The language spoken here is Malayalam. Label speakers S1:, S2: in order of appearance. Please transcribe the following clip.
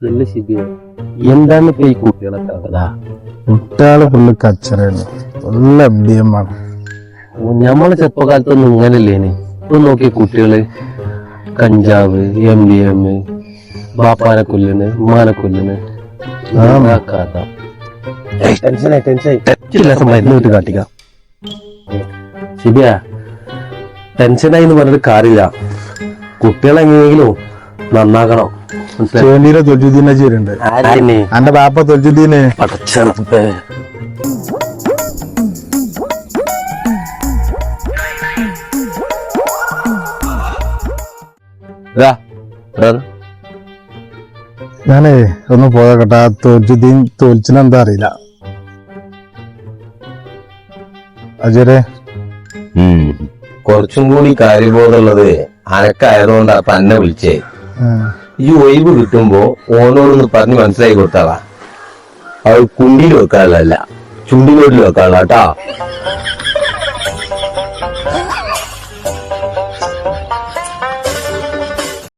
S1: നല്ല ശരിയ. എന്താണ് ഇപ്പൊ ഈ കുട്ടികളൊക്കെ അതാ
S2: കുട്ടികള് ഫുള്ള് കച്ചറയാണ്, ഫുള്ള് അഭ്യമാണ്.
S1: ഞമ്മളെ ചെറുപ്പകാലത്തൊന്നും ഇങ്ങനല്ലേന്. ഇപ്പൊ നോക്കിയ കുട്ടികള് കഞ്ചാവ്, MDM, ബാപ്പാനെ കൊല്ലുന്നു, ഉമ്മാനെ കൊല്ലുന്നു. കഥ മരുന്ന് വിട്ട് കാട്ടിക്ക ശരിയാ. ടെൻഷനായി എന്ന് പറഞ്ഞിട്ട് കാര്യമില്ല. കുട്ടികളെങ്ങനെയെങ്കിലും നന്നാക്കണം.
S2: ചേണ്ടീരെ തൊൽജുദ്ദീനെ ചേരുണ്ട്. എന്റെ ബാപ്പ തൊൽജുദ്ദീനെ
S1: പടച്ചെറുപ്പേ.
S2: ഞാനേ ഒന്ന് പോയക്കട്ടെ. ആ തൊൽജുദ്ദീൻ തോൽച്ചിനെന്താ അറിയില്ല. അജരെ
S3: കുറച്ചും കൂടി കാര്യബോധമുള്ളത് അനക്കായതുകൊണ്ടാ തന്നെ വിളിച്ചേ. ഈ ഒഴിവ് കിട്ടുമ്പോ ഓനോടൊന്ന് പറഞ്ഞ് മനസ്സിലാക്കി കൊടുത്താളാ. അത് കുണ്ടിയിൽ വെക്കാനുള്ളതല്ല, ചുണ്ടിലോട്ടിൽ വെക്കാനുള്ള കേട്ടാ.